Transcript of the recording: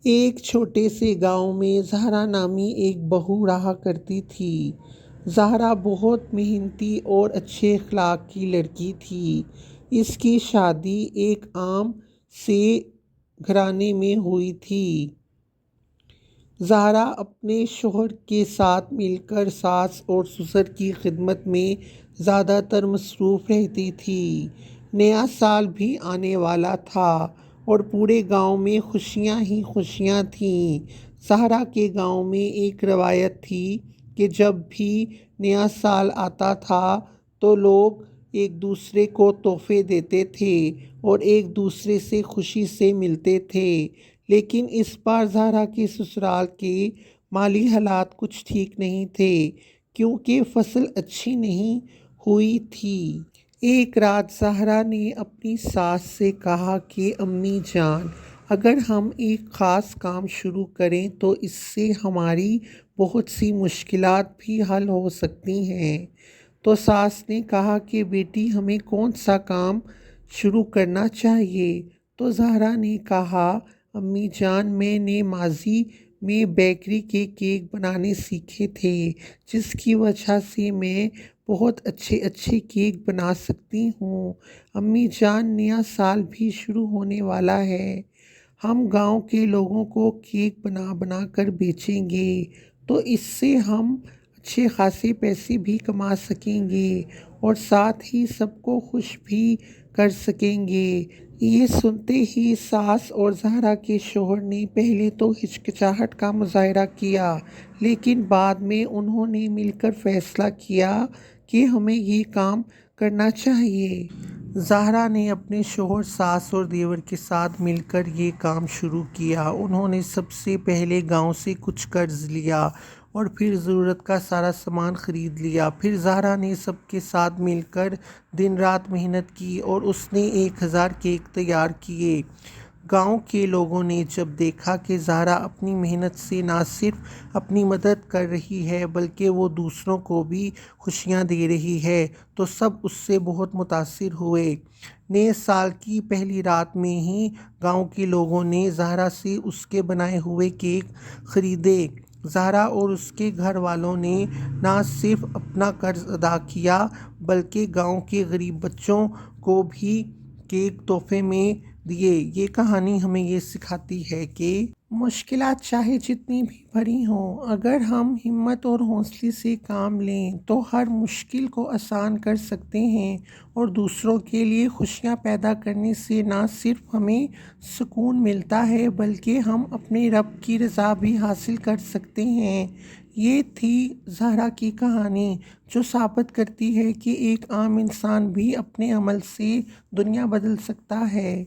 ایک چھوٹے سے گاؤں میں زہرا نامی ایک بہو رہا کرتی تھی۔ زہرا بہت محنتی اور اچھے اخلاق کی لڑکی تھی۔ اس کی شادی ایک عام سے گھرانے میں ہوئی تھی۔ زہرا اپنے شوہر کے ساتھ مل کر ساس اور سسر کی خدمت میں زیادہ تر مصروف رہتی تھی۔ نیا سال بھی آنے والا تھا اور پورے گاؤں میں خوشیاں ہی خوشیاں تھیں۔ زہرا کے گاؤں میں ایک روایت تھی کہ جب بھی نیا سال آتا تھا تو لوگ ایک دوسرے کو تحفے دیتے تھے اور ایک دوسرے سے خوشی سے ملتے تھے۔ لیکن اس بار زہرا کے سسرال کے مالی حالات کچھ ٹھیک نہیں تھے کیونکہ فصل اچھی نہیں ہوئی تھی۔ ایک رات زہرا نے اپنی ساس سے کہا کہ امی جان، اگر ہم ایک خاص کام شروع کریں تو اس سے ہماری بہت سی مشکلات بھی حل ہو سکتی ہیں۔ تو ساس نے کہا کہ بیٹی ہمیں کون سا کام شروع کرنا چاہیے؟ تو زہرا نے کہا امی جان، میں نے ماضی میں بیکری کے کیک بنانے سیکھے تھے جس کی وجہ سے میں بہت اچھے کیک بنا سکتی ہوں۔ امی جان، نیا سال بھی شروع ہونے والا ہے، ہم گاؤں کے لوگوں کو کیک بنا بنا کر بیچیں گے تو اس سے ہم اچھے خاصے پیسے بھی کما سکیں گے اور ساتھ ہی سب کو خوش بھی کر سکیں گے۔ یہ سنتے ہی ساس اور زہرا کے شوہر نے پہلے تو ہچکچاہٹ کا مظاہرہ کیا، لیکن بعد میں انہوں نے مل کر فیصلہ کیا کہ ہمیں یہ کام کرنا چاہیے۔ زہرا نے اپنے شوہر، ساس اور دیور کے ساتھ مل کر یہ کام شروع کیا۔ انہوں نے سب سے پہلے گاؤں سے کچھ قرض لیا اور پھر ضرورت کا سارا سامان خرید لیا۔ پھر زہرا نے سب کے ساتھ مل کر دن رات محنت کی اور اس نے 1000 کیک تیار کیے۔ گاؤں کے لوگوں نے جب دیکھا کہ زہرا اپنی محنت سے نہ صرف اپنی مدد کر رہی ہے بلکہ وہ دوسروں کو بھی خوشیاں دے رہی ہے تو سب اس سے بہت متاثر ہوئے۔ نئے سال کی پہلی رات میں ہی گاؤں کے لوگوں نے زہرا سے اس کے بنائے ہوئے کیک خریدے۔ زہرا اور اس کے گھر والوں نے نہ صرف اپنا قرض ادا کیا بلکہ گاؤں کے غریب بچوں کو بھی کیک تحفے میں دیے۔ یہ کہانی ہمیں یہ سکھاتی ہے کہ مشکلات چاہے جتنی بھی بڑی ہوں، اگر ہم ہمت اور حوصلے سے کام لیں تو ہر مشکل کو آسان کر سکتے ہیں اور دوسروں کے لیے خوشیاں پیدا کرنے سے نہ صرف ہمیں سکون ملتا ہے بلکہ ہم اپنے رب کی رضا بھی حاصل کر سکتے ہیں۔ یہ تھی زہرا کی کہانی جو ثابت کرتی ہے کہ ایک عام انسان بھی اپنے عمل سے دنیا بدل سکتا ہے۔